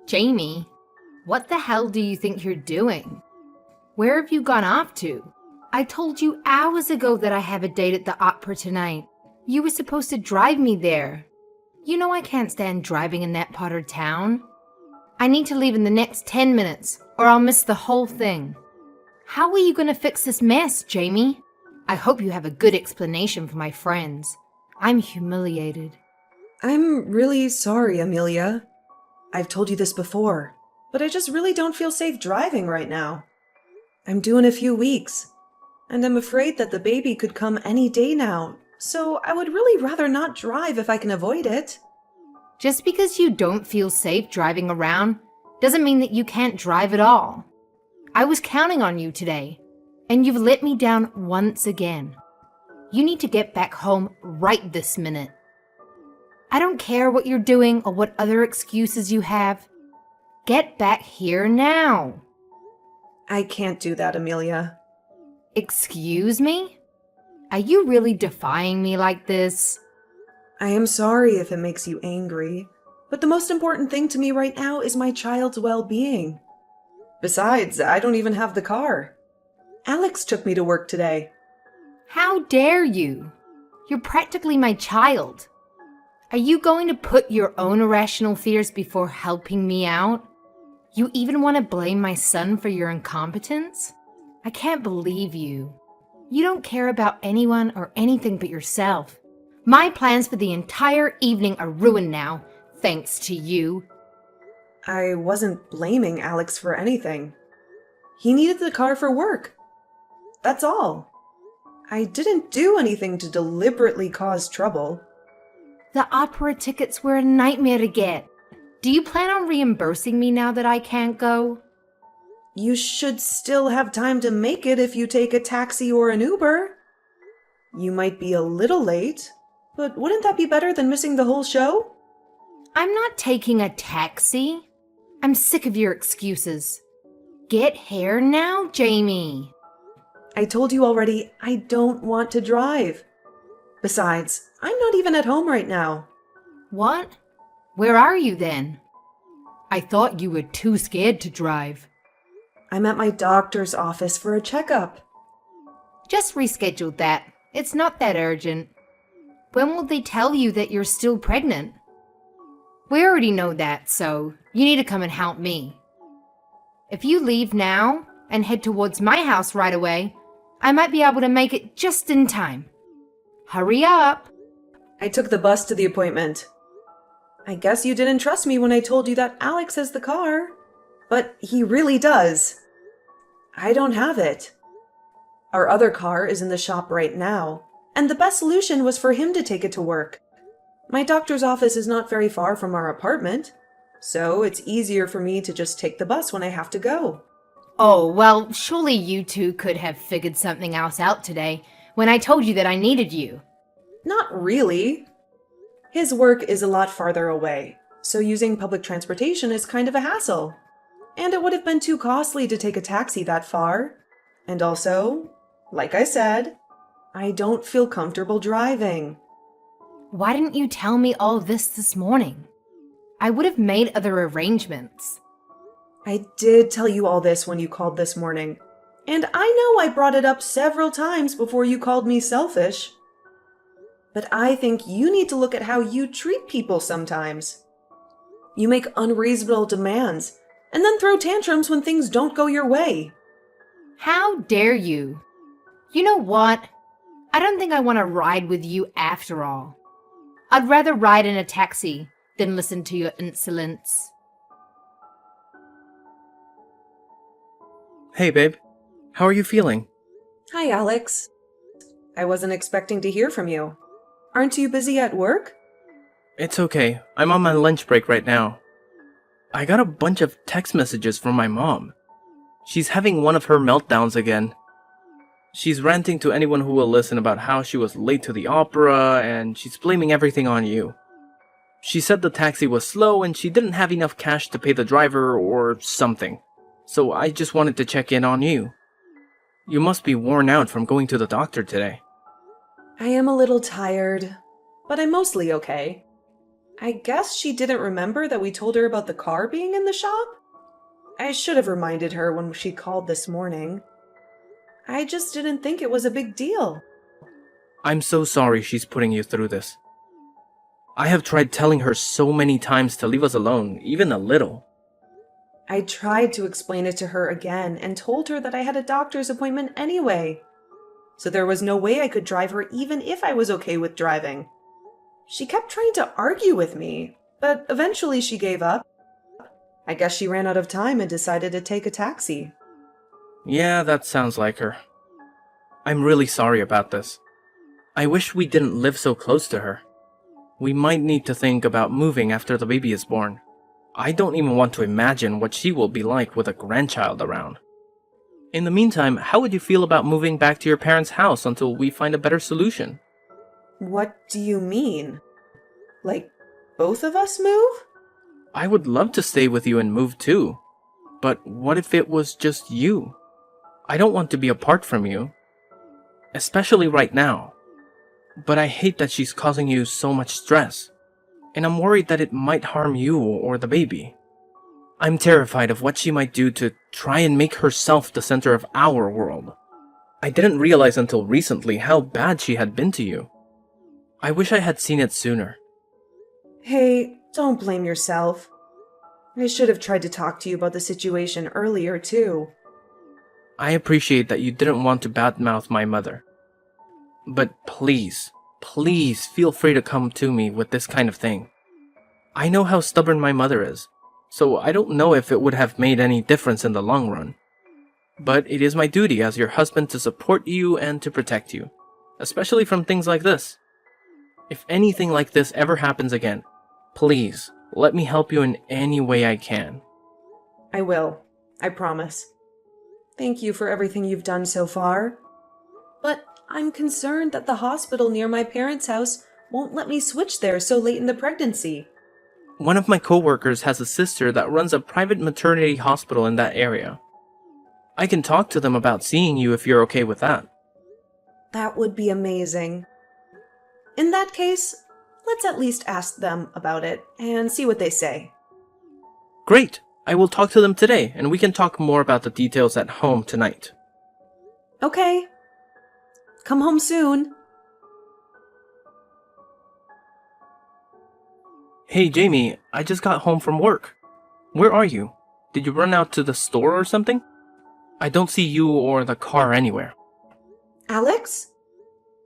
Jamie, what the hell do you think you're doing? Where have you gone off to? I told you hours ago that I have a date at the opera tonight. You were supposed to drive me there. You know I can't stand driving in that part of town. I need to leave in the next 10 minutes, or I'll miss the whole thing. How are you going to fix this mess, Jamie? I hope you have a good explanation for my friends. I'm humiliated. I'm really sorry, Amelia. I've told you this before, but I just really don't feel safe driving right now. I'm due in a few weeks, and I'm afraid that the baby could come any day now, so I would really rather not drive if I can avoid it. Just because you don't feel safe driving around doesn't mean that you can't drive at all. I was counting on you today, and you've let me down once again. You need to get back home right this minute. I don't care what you're doing or what other excuses you have. Get back here now. I can't do that, Amelia. Excuse me? Are you really defying me like this? I am sorry if it makes you angry, but the most important thing to me right now is my child's well-being. Besides, I don't even have the car. Alex took me to work today. How dare you? You're practically my child. Are you going to put your own irrational fears before helping me out? You even want to blame my son for your incompetence? I can't believe you. You don't care about anyone or anything but yourself. My plans for the entire evening are ruined now, thanks to you. I wasn't blaming Alex for anything. He needed the car for work. That's all. I didn't do anything to deliberately cause trouble. The opera tickets were a nightmare to get. Do you plan on reimbursing me now that I can't go? You should still have time to make it if you take a taxi or an Uber. You might be a little late, but wouldn't that be better than missing the whole show? I'm not taking a taxi. I'm sick of your excuses. Get here now, Jamie. I told you already, I don't want to drive. Besides, I'm not even at home right now. What? Where are you then? I thought you were too scared to drive. I'm at my doctor's office for a checkup. Just reschedule that. It's not that urgent. When will they tell you that you're still pregnant? We already know that, so you need to come and help me. If you leave now and head towards my house right away, I might be able to make it just in time. Hurry up! I took the bus to the appointment. I guess you didn't trust me when I told you that Alex has the car. But he really does. I don't have it. Our other car is in the shop right now, and the best solution was for him to take it to work. My doctor's office is not very far from our apartment, so it's easier for me to just take the bus when I have to go. Oh, well, surely you two could have figured something else out today when I told you that I needed you. Not really. His work is a lot farther away, so using public transportation is kind of a hassle. And it would have been too costly to take a taxi that far. And also, like I said, I don't feel comfortable driving. Why didn't you tell me all this morning? I would have made other arrangements. I did tell you all this when you called this morning, and I know I brought it up several times before you called me selfish. But I think you need to look at how you treat people sometimes. You make unreasonable demands, and then throw tantrums when things don't go your way. How dare you? You know what? I don't think I want to ride with you after all. I'd rather ride in a taxi than listen to your insolence. Hey, babe. How are you feeling? Hi, Alex. I wasn't expecting to hear from you. Aren't you busy at work? It's okay. I'm on my lunch break right now. I got a bunch of text messages from my mom. She's having one of her meltdowns again. She's ranting to anyone who will listen about how she was late to the opera, and she's blaming everything on you. She said the taxi was slow and she didn't have enough cash to pay the driver or something. So I just wanted to check in on you. You must be worn out from going to the doctor today. I am a little tired, but I'm mostly okay. I guess she didn't remember that we told her about the car being in the shop? I should have reminded her when she called this morning. I just didn't think it was a big deal. I'm so sorry she's putting you through this. I have tried telling her so many times to leave us alone, even a little. I tried to explain it to her again and told her that I had a doctor's appointment anyway. So there was no way I could drive her even if I was okay with driving. She kept trying to argue with me, but eventually she gave up. I guess she ran out of time and decided to take a taxi. Yeah, that sounds like her. I'm really sorry about this. I wish we didn't live so close to her. We might need to think about moving after the baby is born. I don't even want to imagine what she will be like with a grandchild around. In the meantime, how would you feel about moving back to your parents' house until we find a better solution? What do you mean? Like, both of us move? I would love to stay with you and move too. But what if it was just you? I don't want to be apart from you. Especially right now. But I hate that she's causing you so much stress. And I'm worried that it might harm you or the baby. I'm terrified of what she might do to try and make herself the center of our world. I didn't realize until recently how bad she had been to you. I wish I had seen it sooner. Hey, don't blame yourself. I should have tried to talk to you about the situation earlier, too. I appreciate that you didn't want to badmouth my mother. But please, please feel free to come to me with this kind of thing. I know how stubborn my mother is, so I don't know if it would have made any difference in the long run. But it is my duty as your husband to support you and to protect you, especially from things like this. If anything like this ever happens again, please let me help you in any way I can. I will. I promise. Thank you for everything you've done so far. But I'm concerned that the hospital near my parents' house won't let me switch there so late in the pregnancy. One of my coworkers has a sister that runs a private maternity hospital in that area. I can talk to them about seeing you if you're okay with that. That would be amazing. In that case, let's at least ask them about it and see what they say. Great! I will talk to them today, and we can talk more about the details at home tonight. Okay. Come home soon. Hey Jamie, I just got home from work. Where are you? Did you run out to the store or something? I don't see you or the car anywhere. Alex?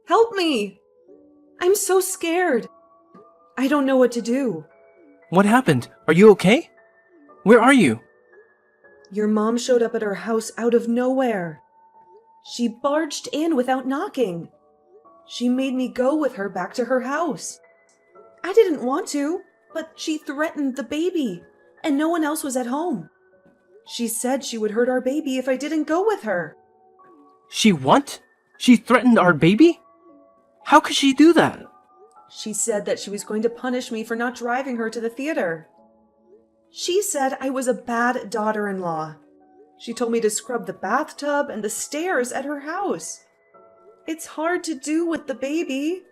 Help me! I'm so scared. I don't know what to do. What happened? Are you okay? Where are you? Your mom showed up at our house out of nowhere. She barged in without knocking. She made me go with her back to her house. I didn't want to, but she threatened the baby, and no one else was at home. She said she would hurt our baby if I didn't go with her. She what? She threatened our baby? How could she do that? She said that she was going to punish me for not driving her to the theater. She said I was a bad daughter-in-law. She told me to scrub the bathtub and the stairs at her house. It's hard to do with the baby.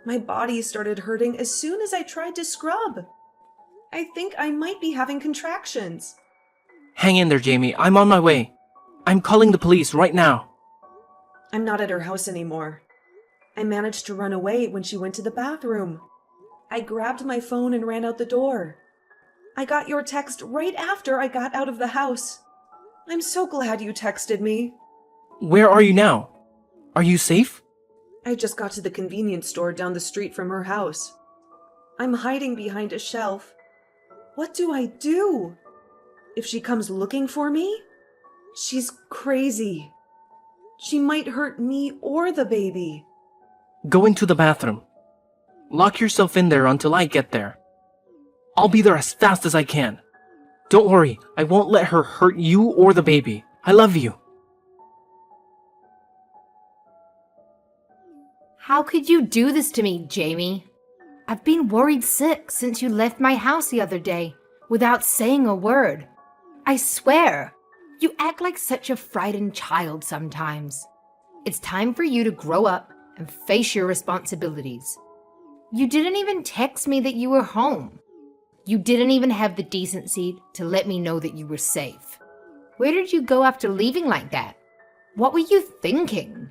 My body started hurting as soon as I tried to scrub. I think I might be having contractions. Hang in there, Jamie. I'm on my way. I'm calling the police right now. I'm not at her house anymore. I managed to run away when she went to the bathroom. I grabbed my phone and ran out the door. I got your text right after I got out of the house. I'm so glad you texted me. Where are you now? Are you safe? I just got to the convenience store down the street from her house. I'm hiding behind a shelf. What do I do? If she comes looking for me? She's crazy. She might hurt me or the baby. Go into the bathroom. Lock yourself in there until I get there. I'll be there as fast as I can. Don't worry, I won't let her hurt you or the baby. I love you. How could you do this to me, Jamie? I've been worried sick since you left my house the other day without saying a word. I swear, you act like such a frightened child sometimes. It's time for you to grow up and face your responsibilities. You didn't even text me that you were home. You didn't even have the decency to let me know that you were safe. Where did you go after leaving like that? What were you thinking?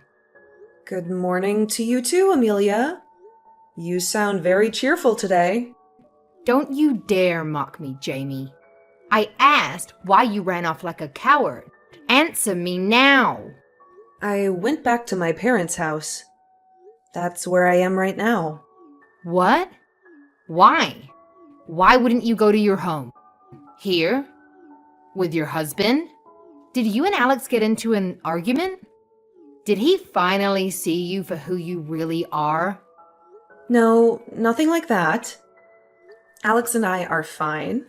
Good morning to you too, Amelia. You sound very cheerful today. Don't you dare mock me, Jamie. I asked why you ran off like a coward. Answer me now. I went back to my parents' house. That's where I am right now. What? Why? Why wouldn't you go to your home? Here? With your husband? Did you and Alex get into an argument? Did he finally see you for who you really are? No, nothing like that. Alex and I are fine.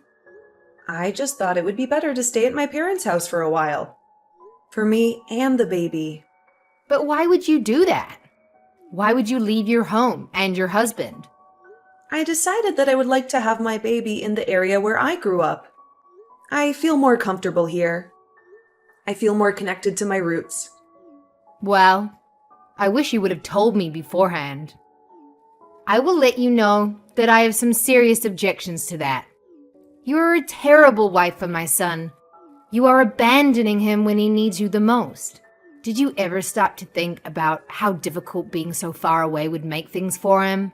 I just thought it would be better to stay at my parents' house for a while. For me and the baby. But why would you do that? Why would you leave your home and your husband? I decided that I would like to have my baby in the area where I grew up. I feel more comfortable here. I feel more connected to my roots. Well, I wish you would have told me beforehand. I will let you know that I have some serious objections to that. You are a terrible wife for my son. You are abandoning him when he needs you the most. Did you ever stop to think about how difficult being so far away would make things for him?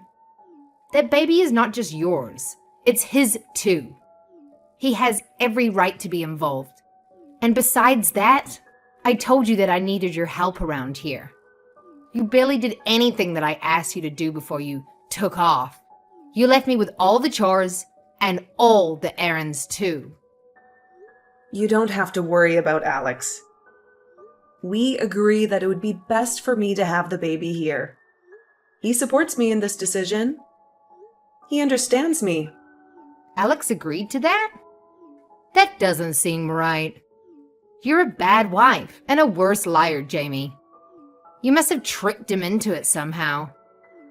That baby is not just yours, it's his too. He has every right to be involved. And besides that, I told you that I needed your help around here. You barely did anything that I asked you to do before you took off. You left me with all the chores and all the errands too. You don't have to worry about Alex. We agree that it would be best for me to have the baby here. He supports me in this decision. He understands me. Alex agreed to that? That doesn't seem right. You're a bad wife and a worse liar, Jamie. You must have tricked him into it somehow.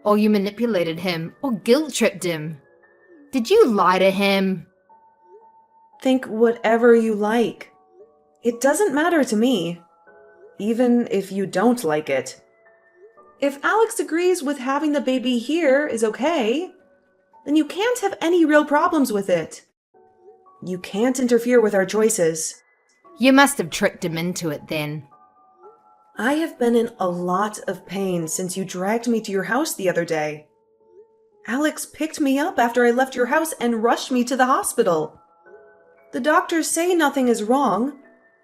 Or you manipulated him or guilt-tripped him. Did you lie to him? Think whatever you like. It doesn't matter to me, even if you don't like it. If Alex agrees with having the baby here is okay, then you can't have any real problems with it. You can't interfere with our choices. You must have tricked him into it then. I have been in a lot of pain since you dragged me to your house the other day. Alex picked me up after I left your house and rushed me to the hospital. The doctors say nothing is wrong,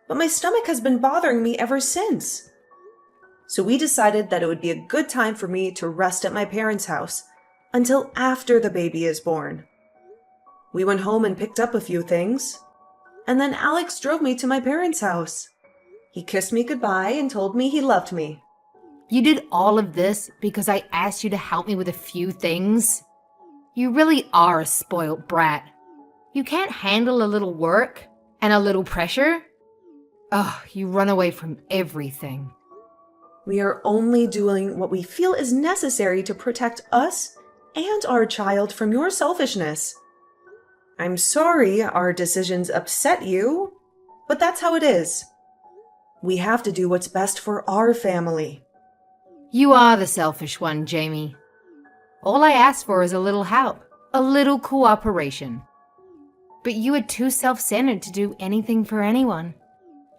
but my stomach has been bothering me ever since. So we decided that it would be a good time for me to rest at my parents' house until after the baby is born. We went home and picked up a few things, and then Alex drove me to my parents' house. He kissed me goodbye and told me he loved me. You did all of this because I asked you to help me with a few things? You really are a spoiled brat. You can't handle a little work and a little pressure? Ugh, you run away from everything. We are only doing what we feel is necessary to protect us and our child from your selfishness. I'm sorry our decisions upset you, but that's how it is. We have to do what's best for our family. You are the selfish one, Jamie. All I ask for is a little help, a little cooperation. But you are too self-centered to do anything for anyone.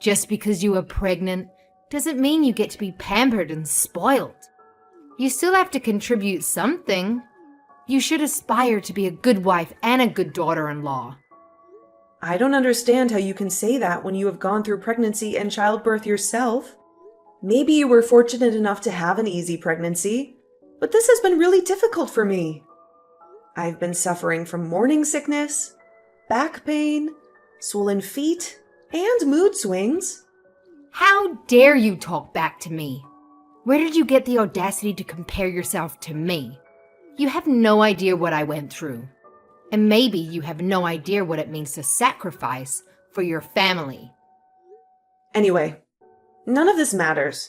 Just because you are pregnant doesn't mean you get to be pampered and spoiled. You still have to contribute something. You should aspire to be a good wife and a good daughter-in-law. I don't understand how you can say that when you have gone through pregnancy and childbirth yourself. Maybe you were fortunate enough to have an easy pregnancy, but this has been really difficult for me. I've been suffering from morning sickness, back pain, swollen feet, and mood swings. How dare you talk back to me? Where did you get the audacity to compare yourself to me? You have no idea what I went through. And maybe you have no idea what it means to sacrifice for your family. Anyway, none of this matters.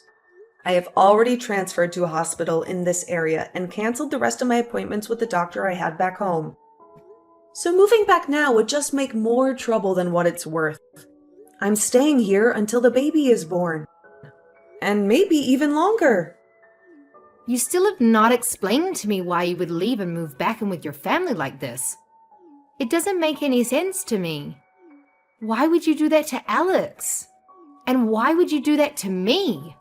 I have already transferred to a hospital in this area and canceled the rest of my appointments with the doctor I had back home. So moving back now would just make more trouble than what it's worth. I'm staying here until the baby is born. And maybe even longer. You still have not explained to me why you would leave and move back in with your family like this. It doesn't make any sense to me. Why would you do that to Alex? And why would you do that to me?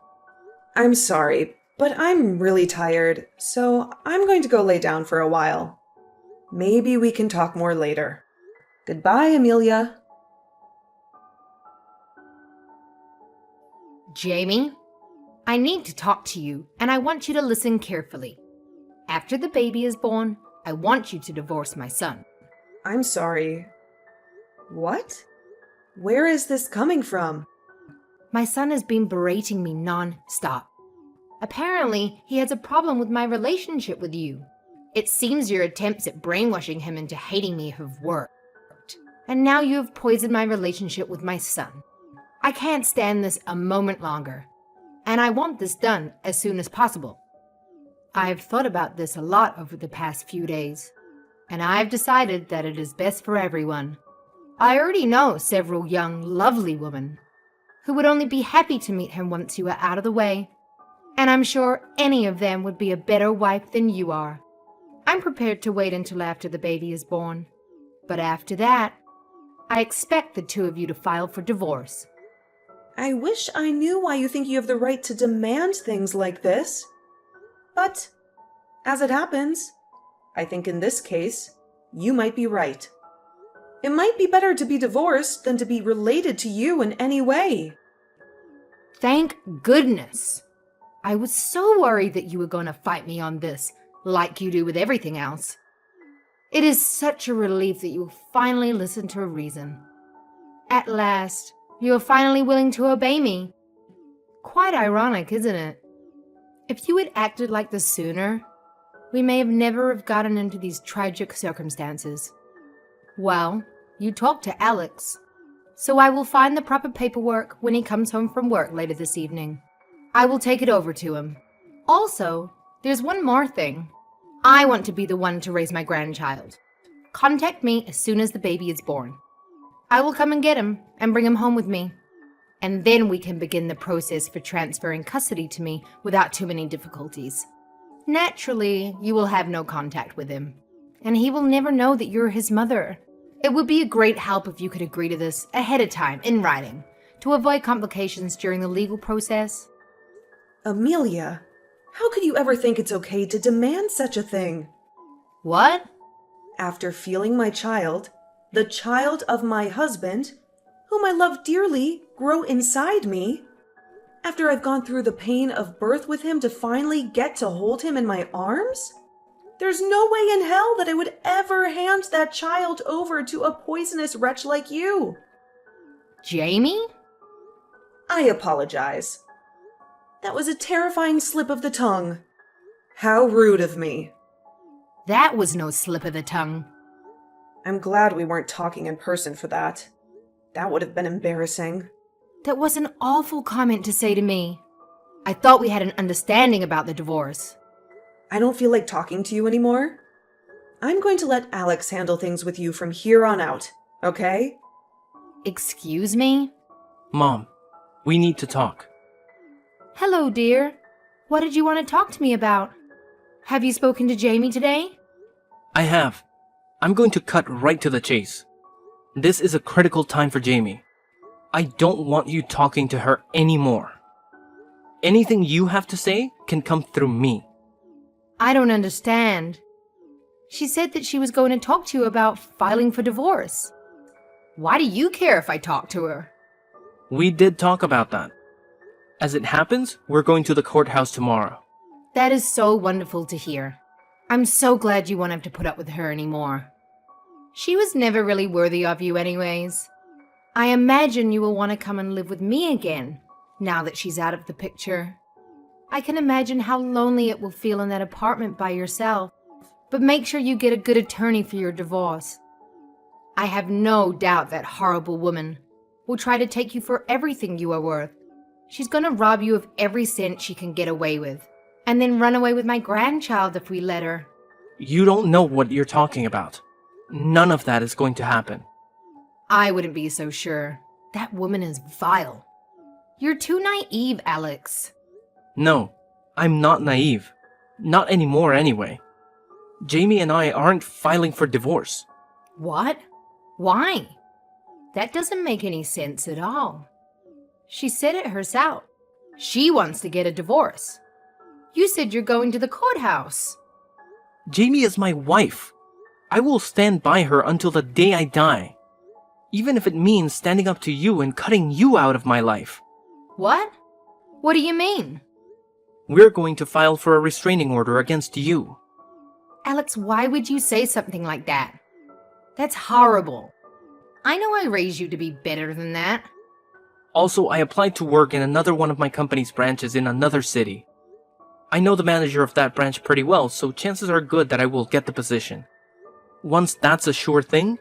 I'm sorry, but I'm really tired, so I'm going to go lay down for a while. Maybe we can talk more later. Goodbye, Amelia. Jamie, I need to talk to you, and I want you to listen carefully. After the baby is born, I want you to divorce my son. I'm sorry. What? Where is this coming from? My son has been berating me non-stop. Apparently, he has a problem with my relationship with you. It seems your attempts at brainwashing him into hating me have worked. And now you have poisoned my relationship with my son. I can't stand this a moment longer. And I want this done as soon as possible. I've thought about this a lot over the past few days. And I've decided that it is best for everyone. I already know several young, lovely women who would only be happy to meet him once you are out of the way. And I'm sure any of them would be a better wife than you are. I'm prepared to wait until after the baby is born. But after that, I expect the two of you to file for divorce. I wish I knew why you think you have the right to demand things like this. But, as it happens, I think in this case, you might be right. It might be better to be divorced than to be related to you in any way. Thank goodness. I was so worried that you were going to fight me on this, like you do with everything else. It is such a relief that you will finally listen to reason. At last, you are finally willing to obey me. Quite ironic, isn't it? If you had acted like this sooner, we may have never have gotten into these tragic circumstances. Well, you talked to Alex, so I will find the proper paperwork when he comes home from work later this evening. I will take it over to him. Also, there's one more thing. I want to be the one to raise my grandchild. Contact me as soon as the baby is born. I will come and get him and bring him home with me. And then we can begin the process for transferring custody to me without too many difficulties. Naturally, you will have no contact with him, and he will never know that you're his mother. It would be a great help if you could agree to this ahead of time in writing to avoid complications during the legal process. Amelia, how could you ever think it's okay to demand such a thing? What? After feeling my child, the child of my husband, whom I love dearly, grow inside me, after I've gone through the pain of birth with him to finally get to hold him in my arms? There's no way in hell that I would ever hand that child over to a poisonous wretch like you. Jamie? I apologize. That was a terrifying slip of the tongue. How rude of me. That was no slip of the tongue. I'm glad we weren't talking in person for that. That would have been embarrassing. That was an awful comment to say to me. I thought we had an understanding about the divorce. I don't feel like talking to you anymore. I'm going to let Alex handle things with you from here on out, okay? Excuse me? Mom, we need to talk. Hello, dear. What did you want to talk to me about? Have you spoken to Jamie today? I have. I'm going to cut right to the chase. This is a critical time for Jamie. I don't want you talking to her anymore. Anything you have to say can come through me. I don't understand. She said that she was going to talk to you about filing for divorce. Why do you care if I talk to her? We did talk about that. As it happens, we're going to the courthouse tomorrow. That is so wonderful to hear. I'm so glad you won't have to put up with her anymore. She was never really worthy of you anyways. I imagine you will want to come and live with me again, now that she's out of the picture. I can imagine how lonely it will feel in that apartment by yourself, but make sure you get a good attorney for your divorce. I have no doubt that horrible woman will try to take you for everything you are worth. She's going to rob you of every cent she can get away with, and then run away with my grandchild if we let her. You don't know what you're talking about. None of that is going to happen. I wouldn't be so sure. That woman is vile. You're too naive, Alex. No, I'm not naive. Not anymore anyway. Jamie and I aren't filing for divorce. What? Why? That doesn't make any sense at all. She said it herself. She wants to get a divorce. You said you're going to the courthouse. Jamie is my wife. I will stand by her until the day I die. Even if it means standing up to you and cutting you out of my life. What? What do you mean? We're going to file for a restraining order against you. Alex, why would you say something like that? That's horrible. I know I raised you to be better than that. Also, I applied to work in another one of my company's branches in another city. I know the manager of that branch pretty well, so chances are good that I will get the position. Once that's a sure thing,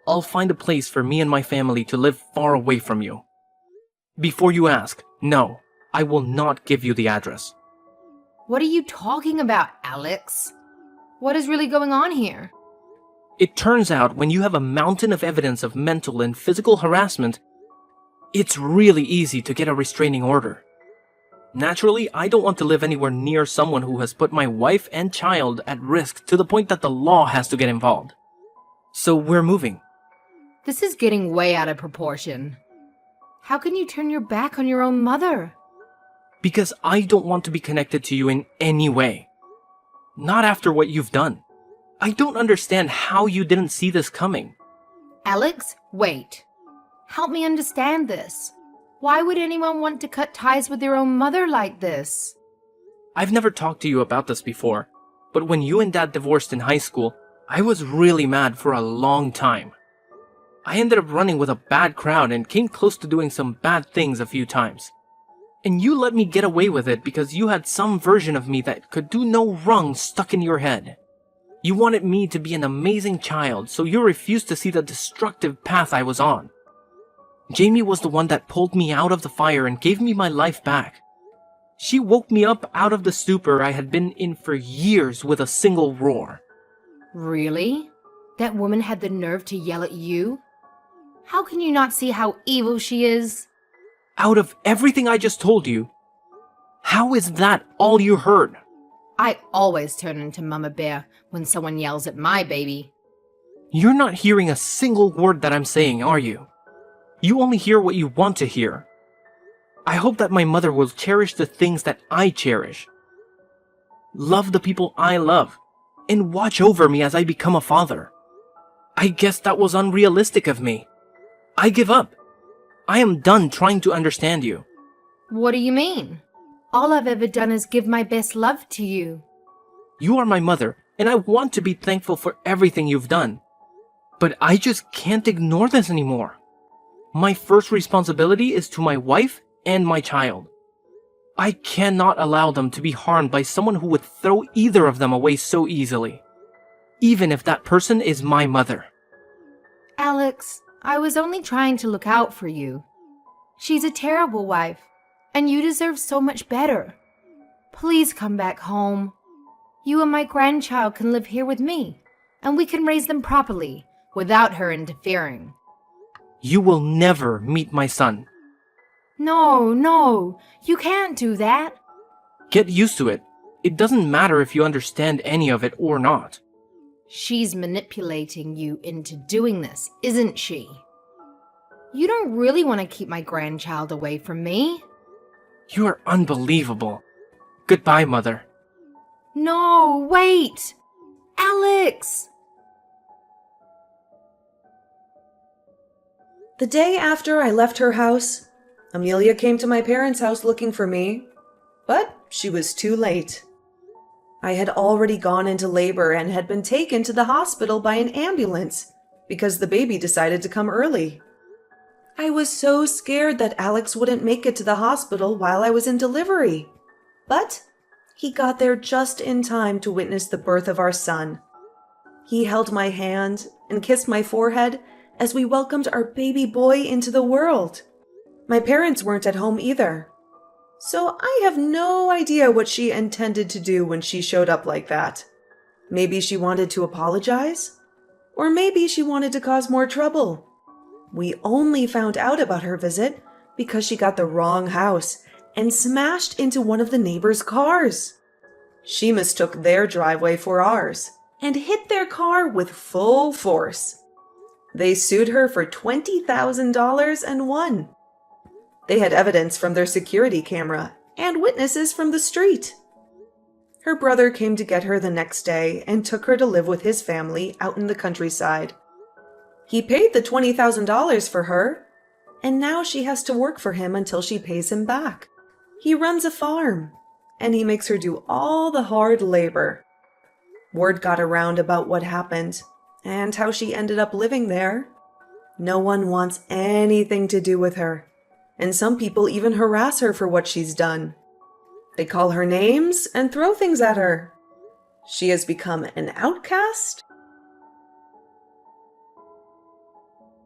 I'll find a place for me and my family to live far away from you. Before you ask, no, I will not give you the address. What are you talking about, Alex? What is really going on here? It turns out when you have a mountain of evidence of mental and physical harassment, it's really easy to get a restraining order. Naturally, I don't want to live anywhere near someone who has put my wife and child at risk to the point that the law has to get involved. So we're moving. This is getting way out of proportion. How can you turn your back on your own mother? Because I don't want to be connected to you in any way. Not after what you've done. I don't understand how you didn't see this coming. Alex, wait. Help me understand this. Why would anyone want to cut ties with their own mother like this? I've never talked to you about this before, but when you and Dad divorced in high school, I was really mad for a long time. I ended up running with a bad crowd and came close to doing some bad things a few times. And you let me get away with it because you had some version of me that could do no wrong stuck in your head. You wanted me to be an amazing child, so you refused to see the destructive path I was on. Jamie was the one that pulled me out of the fire and gave me my life back. She woke me up out of the stupor I had been in for years with a single roar. Really? That woman had the nerve to yell at you? How can you not see how evil she is? Out of everything I just told you, how is that all you heard? I always turn into Mama Bear when someone yells at my baby. You're not hearing a single word that I'm saying, are you? You only hear what you want to hear. I hope that my mother will cherish the things that I cherish. Love the people I love, and watch over me as I become a father. I guess that was unrealistic of me. I give up. I am done trying to understand you. What do you mean? All I've ever done is give my best love to you. You are my mother, and I want to be thankful for everything you've done. But I just can't ignore this anymore. My first responsibility is to my wife and my child. I cannot allow them to be harmed by someone who would throw either of them away so easily. Even if that person is my mother. Alex, I was only trying to look out for you. She's a terrible wife, and you deserve so much better. Please come back home. You and my grandchild can live here with me, and we can raise them properly without her interfering. You will never meet my son. No, you can't do that. Get used to it. It doesn't matter if you understand any of it or not. She's manipulating you into doing this, isn't she? You don't really want to keep my grandchild away from me. You are unbelievable. Goodbye, Mother. No, wait! Alex! The day after I left her house, Amelia came to my parents' house looking for me, but she was too late. I had already gone into labor and had been taken to the hospital by an ambulance because the baby decided to come early. I was so scared that Alex wouldn't make it to the hospital while I was in delivery, but he got there just in time to witness the birth of our son. He held my hand and kissed my forehead as we welcomed our baby boy into the world. My parents weren't at home either, so I have no idea what she intended to do when she showed up like that. Maybe she wanted to apologize, or maybe she wanted to cause more trouble. We only found out about her visit because she got the wrong house and smashed into one of the neighbors' cars. She mistook their driveway for ours and hit their car with full force. They sued her for $20,000 and won. They had evidence from their security camera and witnesses from the street. Her brother came to get her the next day and took her to live with his family out in the countryside. He paid the $20,000 for her, and now she has to work for him until she pays him back. He runs a farm, and he makes her do all the hard labor. Word got around about what happened and how she ended up living there. No one wants anything to do with her, and some people even harass her for what she's done. They call her names and throw things at her. She has become an outcast